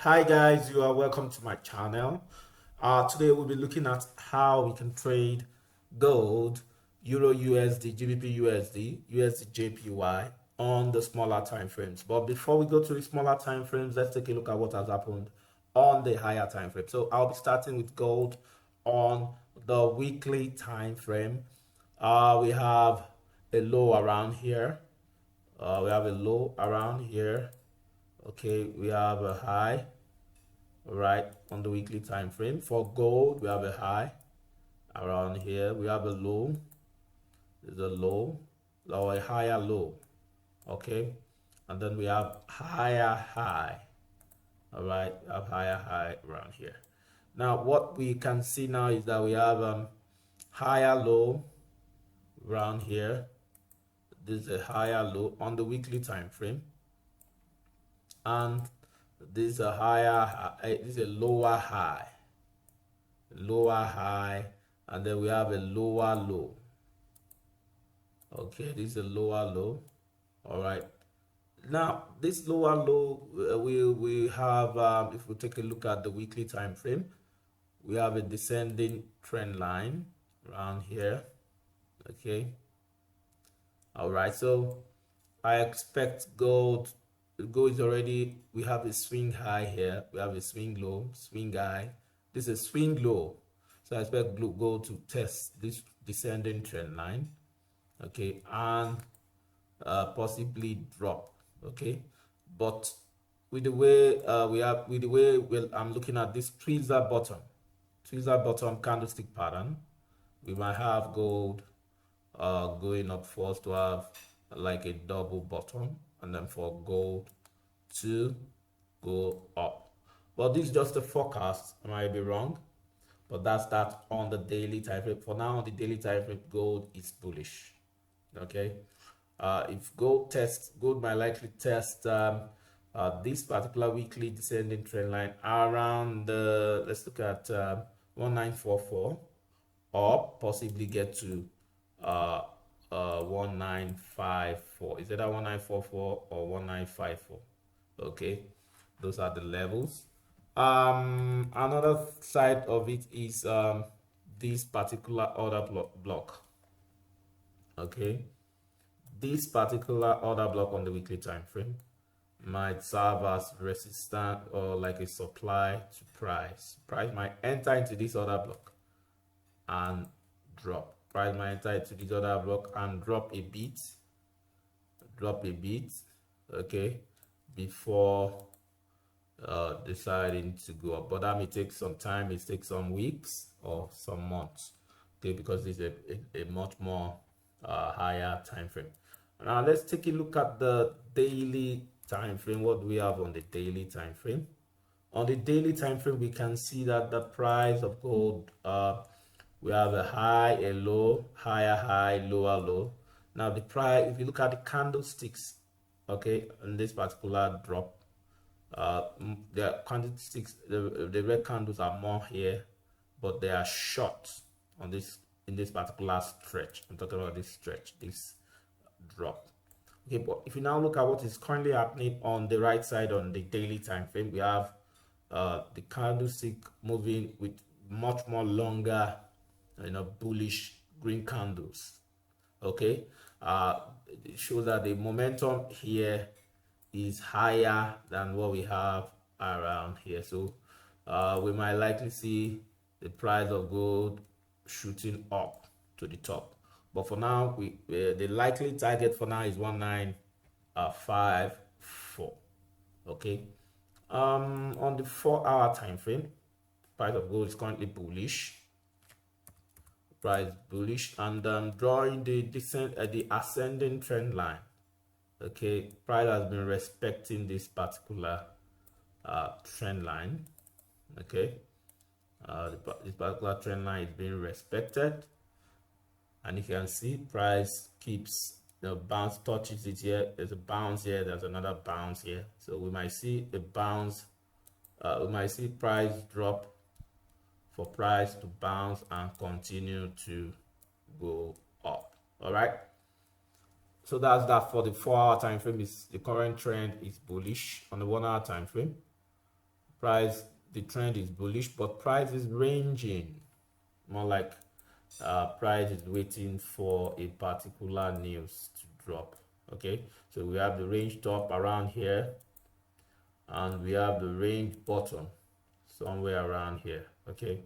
Hi guys, you are welcome to my channel. Today we'll be looking at how we can trade gold, Euro USD, GBP USD, USDJPY on the smaller time frames. But before we go to the smaller time frames, let's take a look at what has happened on the higher time frame. So I'll be starting with gold on the weekly time frame. We have a low around here. Okay, we have a high right on the weekly time frame. For gold, we have a high around here. We have a low. There's a low or a higher low. Okay, and then we have higher high. All right, we have higher high around here. Now what we can see now is that we have higher low around here. This is a higher low on the weekly time frame, and this is a this is a lower high, and then we have a lower low. Okay, this is a lower low. All right, now this lower low we have if we take a look at the weekly time frame, we have a descending trend line around here. Okay, all right, so I expect gold is already, we have a swing high here, we have a swing low, swing high, this is a swing low, so I expect gold to test this descending trend line, okay, and possibly drop. Okay, but with the way I'm looking at this tweezer bottom candlestick pattern, we might have gold going up first to have like a double bottom, and then for gold to go up. But this is just a forecast. I might be wrong, but that's that on the daily time frame. For now, on the daily time frame, gold is bullish. Okay, if gold might likely test this particular weekly descending trend line around the, let's look at 1944, or possibly get to 1954. Is it that 1944 or 1954? Okay, those are the levels. Another side of it is this particular order block. Okay, this particular order block on the weekly time frame might serve as resistance or like a supply to price. Price might enter into this order block and drop. Price might enter into this order block and drop a bit, okay, before deciding to go up. But that may take some time. It takes some weeks or some months, okay, because it's a much more higher time frame. Now let's take a look at the daily time frame. What do we have on the daily time frame? On the daily time frame, we can see that the price of gold, we have a high, a low, higher high, lower low. Now the price, if you look at the candlesticks, okay, in this particular drop, the candlesticks, the red candles are more here, but they are short on this, in this particular stretch. I'm talking about this stretch, this drop. Okay, but if you now look at what is currently happening on the right side on the daily time frame, we have the candlestick moving with much more longer, bullish green candles. Okay, it shows that the momentum here is higher than what we have around here. So we might likely see the price of gold shooting up to the top. But for now, the likely target for now is 1954. Okay. On the 4-hour time frame, price of gold is currently bullish. Price bullish, and drawing the ascending trend line. Okay, price has been respecting this particular trend line. Okay, this particular trend line is being respected, and you can see price keeps the bounce, touches it here. There's a bounce here, there's another bounce here, so we might see a bounce. We might see price drop for price to bounce and continue to go up. All right, so that's that for the 4-hour time frame. Is the current trend is bullish. On the 1-hour time frame, price, the trend is bullish, but price is ranging, more like price is waiting for a particular news to drop. Okay, so we have the range top around here, and we have the range bottom somewhere around here. Okay,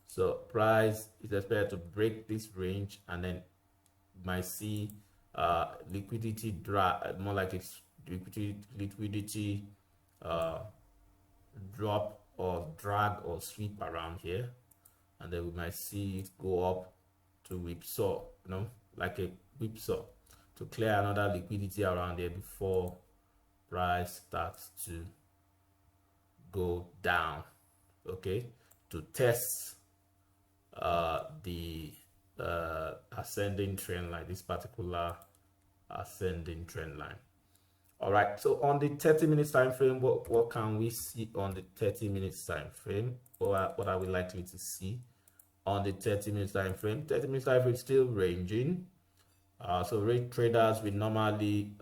so price is expected to break this range, and then might see liquidity drop, more like it's liquidity drop or drag or sweep around here, and then we might see it go up to whipsaw, like a whipsaw, to clear another liquidity around there before price starts to go down. Okay, to test the ascending trend line, this particular ascending trend line. All right, so on the 30 minutes time frame, what can we see on the 30 minutes time frame? Or what are we likely to see on the 30 minutes time frame? 30 minutes time frame is still ranging. So range traders will normally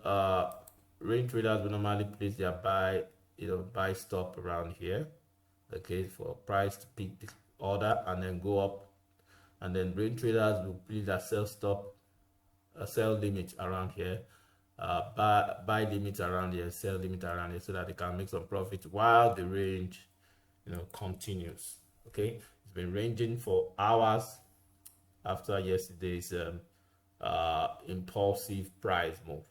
place their buy stop around here, okay, for price to pick the order and then go up, and then range traders will place their sell limit around here, buy limit around here, sell limit around here, so that they can make some profit while the range continues. Okay, it's been ranging for hours after yesterday's impulsive price move.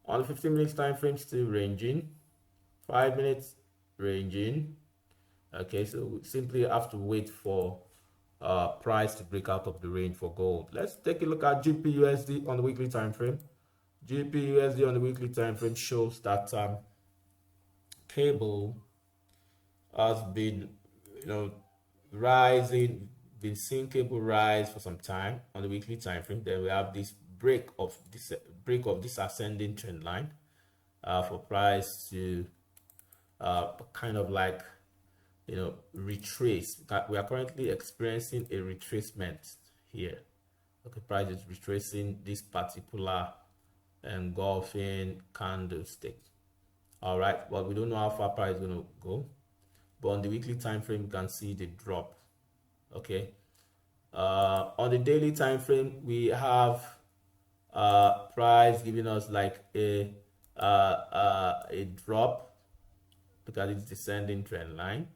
On the 15 minutes time frame, still ranging. 5 minutes ranging. Okay, so we simply have to wait for price to break out of the range for gold. Let's take a look at GBPUSD on the weekly time frame. GBPUSD on the weekly time frame shows that cable has been rising, been seeing cable rise for some time on the weekly time frame. Then we have this break of this ascending trend line for price to kind of like retrace. We are currently experiencing a retracement here. Okay, price is retracing this particular engulfing candlestick. All right, but we don't know how far price is going to go. But on the weekly time frame, you can see the drop. Okay, on the daily time frame, we have price giving us like a drop. Look at its descending trend line.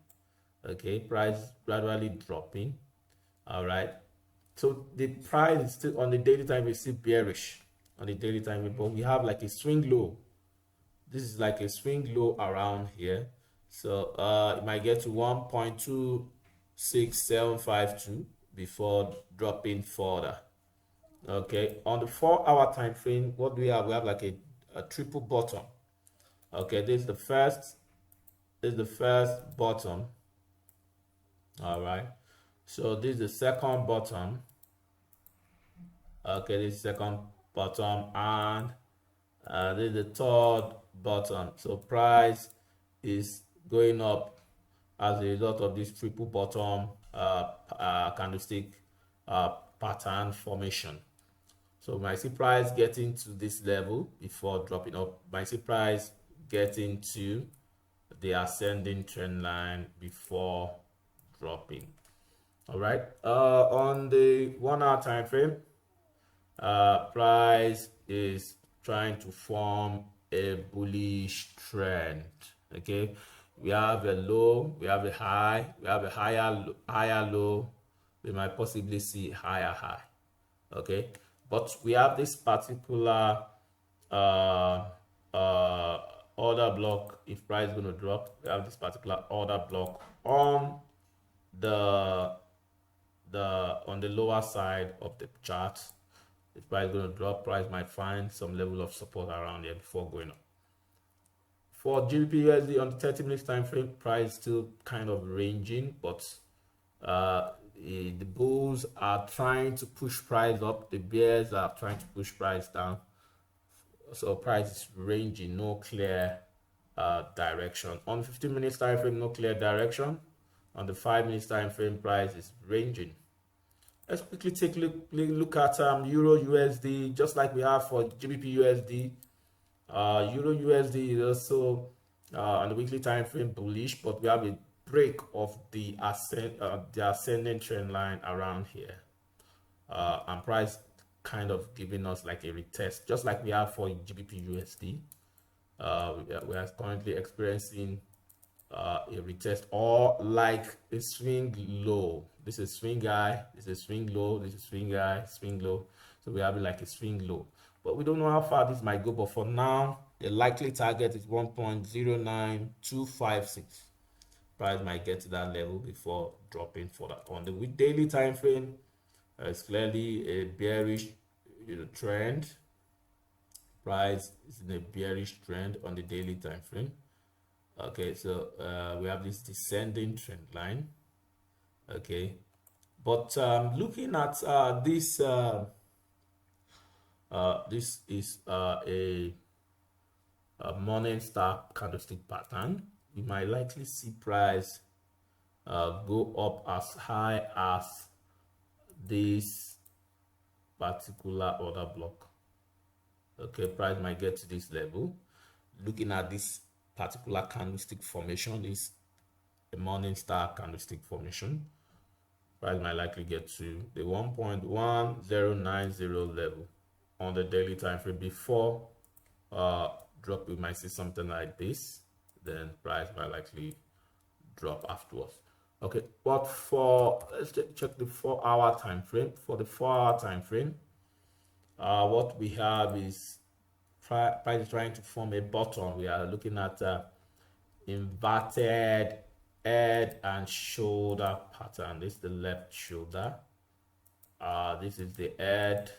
Okay, price gradually dropping. All right, so the price is still on the daily time, we see bearish on the daily time, but we have like a swing low. This is like a swing low around here, so it might get to 1.26752 before dropping further. Okay, on the 4-hour time frame, what do we have? We have like a triple bottom. Okay, this is the first bottom. All right, so this is the second bottom. Okay, this is second bottom, and this is the third bottom. So price is going up as a result of this triple bottom candlestick pattern formation. So we might see price getting to this level before dropping up. Might see price getting to the ascending trend line before dropping. All right, on the 1-hour time frame, price is trying to form a bullish trend. Okay, we have a low, we have a high, we have a higher low, we might possibly see higher high. Okay, but we have this particular order block. If price is going to drop, we have this particular order block on the lower side of the chart. If price is going to drop, price might find some level of support around here before going up. For GBPUSD on the 30 minutes time frame, price still kind of ranging, but the bulls are trying to push price up, the bears are trying to push price down. So price is ranging, no clear direction. On 15 minutes time frame, no clear direction. On the 5 minutes time frame, price is ranging. Let's quickly take a look at EURUSD, just like we have for GBPUSD. EURUSD is also on the weekly time frame bullish, but we have a break of the ascending trend line around here, and price kind of giving us like a retest, just like we have for GBPUSD. We are currently experiencing a retest, or like a swing low. This is swing high, this is swing low, this is swing high, swing low. So we have it like a swing low, but we don't know how far this might go. But for now, the likely target is 1.09256. Price might get to that level before dropping further. On the daily time frame, it's clearly a bearish trend. Price is in a bearish trend on the daily time frame. Okay, so we have this descending trend line. Okay, but looking at this is a morning star candlestick pattern. We might likely see price go up as high as this particular order block. Okay, price might get to this level. Looking at this particular candlestick formation, is a morning star candlestick formation. Price might likely get to the 1.1090 level on the daily time frame before drop. We might see something like this, then price might likely drop afterwards. Okay, but for let's check the 4-hour time frame. For the 4-hour time frame, what we have is price trying to form a bottom. We are looking at inverted head and shoulder pattern. This is the left shoulder, this is the head.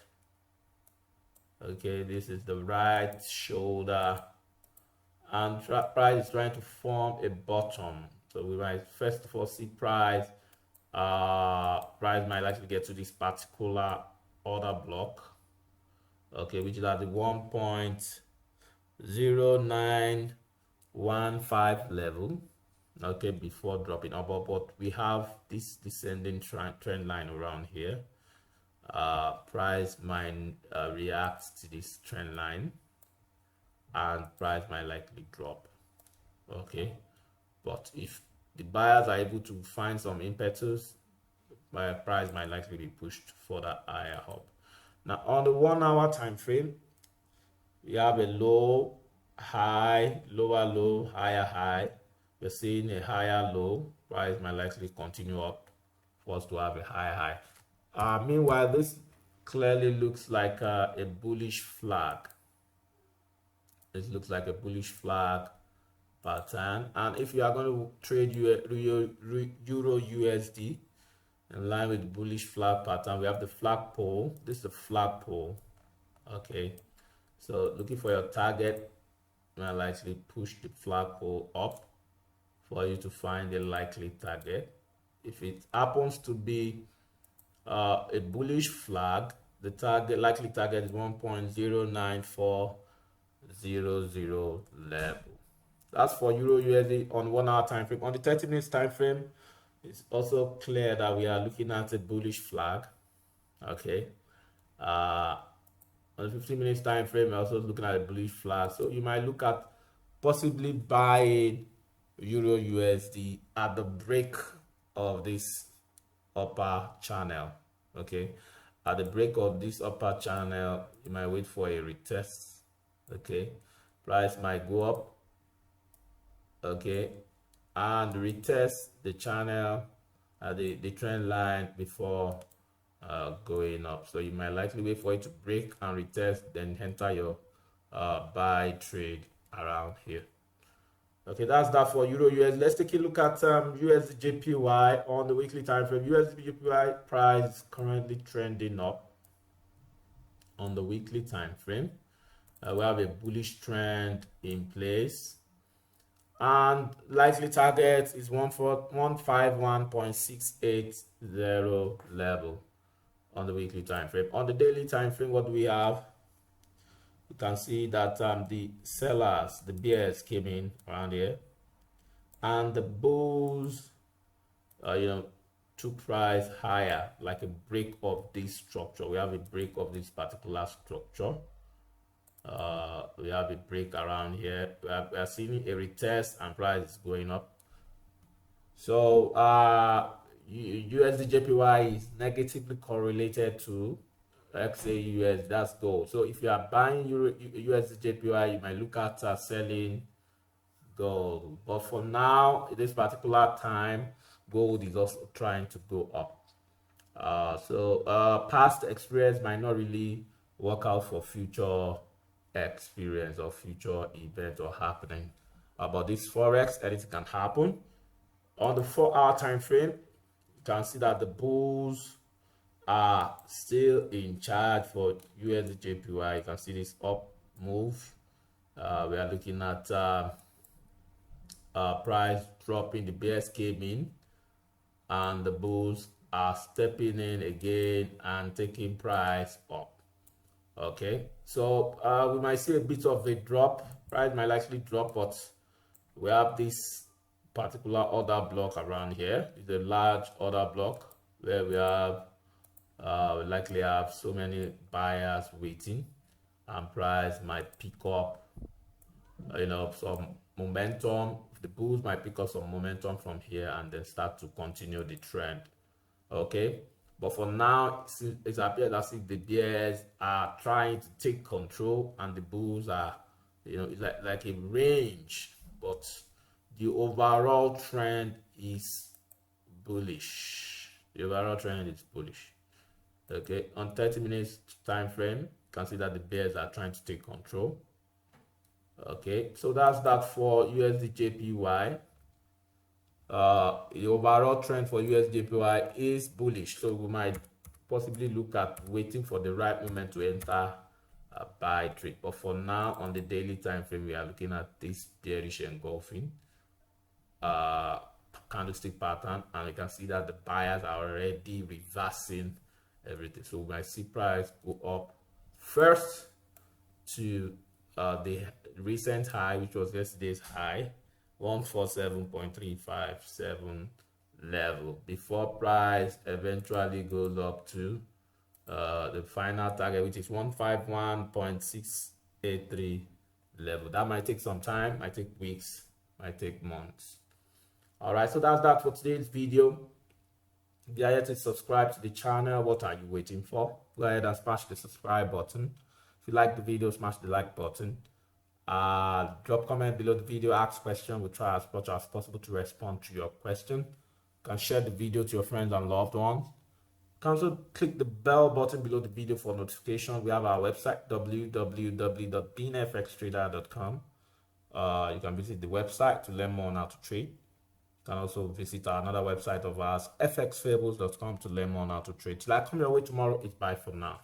Okay, this is the right shoulder, and price is trying to form a bottom. So we might first of all see price might likely get to this particular order block, okay, which is at the 1.0915 level, okay, before dropping up. But we have this descending trend line around here. Price might react to this trend line, and price might likely drop. Okay, but if the buyers are able to find some impetus, price might likely be pushed further higher up. Now on the 1-hour time frame, we have a low, high, lower low, higher high. We're seeing a higher low. Price might likely continue up for us to have a higher high. Meanwhile, this clearly looks like a bullish flag. It looks like a bullish flag pattern. And if you are going to trade Euro USD in line with bullish flag pattern, we have the flagpole. This is the flagpole. Okay, so looking for your target, you might likely push the flagpole up for you to find a likely target. If it happens to be a bullish flag, the likely target is 1.09400 level. That's for Euro USD on 1-hour time frame. On the 30 minutes time frame, it's also clear that we are looking at a bullish flag. Okay, on the 15 minutes time frame, we're also looking at a bullish flag. So you might look at possibly buying Euro USD at the break of this upper channel. Okay, at the break of this upper channel, you might wait for a retest. Okay, price might go up, okay, and retest the channel at the trend line before going up. So you might likely wait for it to break and retest, then enter your buy trade around here. Okay, that's that for Euro US. Let's take a look at USDJPY on the weekly time frame. USDJPY price currently trending up on the weekly time frame. We have a bullish trend in place, and likely target is 151.680 level on the weekly time frame. On the daily time frame, what do we have? You can see that the sellers, the bears, came in around here, and the bulls took price higher, like a break of this structure. We have a break of this particular structure. We have a break around here. We are seeing a retest and price is going up. So USDJPY is negatively correlated to XAUUS. That's gold. So if you are buying USDJPY, you might look at selling gold. But for now, at this particular time, gold is also trying to go up. Past experience might not really work out for future experience or future event or happening. But this forex, anything can happen. On the 4-hour time frame, you can see that the bulls are still in charge for USDJPY. You can see this up move. We are looking at price dropping. The bears came in and the bulls are stepping in again and taking price up. Okay, so we might see a bit of a drop. Price might likely drop, but we have this particular order block around here. It's a large order block where we have we likely have so many buyers waiting, and price might pick up some momentum. The bulls might pick up some momentum from here and then start to continue the trend. Okay, but for now it appears as if the bears are trying to take control and the bulls are, it's like a range, but the overall trend is bullish. The overall trend is bullish. Okay, on 30 minutes time frame, you can see that the bears are trying to take control. Okay, so that's that for USDJPY. The overall trend for USDJPY is bullish, so we might possibly look at waiting for the right moment to enter a buy trade. But for now, on the daily time frame, we are looking at this bearish engulfing candlestick pattern, and you can see that the buyers are already reversing everything. So we might see price go up first to the recent high, which was yesterday's high, 147.357 level, before price eventually goes up to the final target, which is 151.683 level. That might take some time, might take weeks, might take months. All right, so that's that for today's video. If you are yet to subscribe to the channel, what are you waiting for? Go ahead and smash the subscribe button. If you like the video, smash the like button. Drop comment below the video, ask question. We'll try as much as possible to respond to your question. You can share the video to your friends and loved ones. You can also click the bell button below the video for notification. We have our website, www.beanfxtrader.com. You can visit the website to learn more on how to trade. You can also visit another website of ours, fxfables.com, to learn more on how to trade. Till I come your way tomorrow, it's bye for now.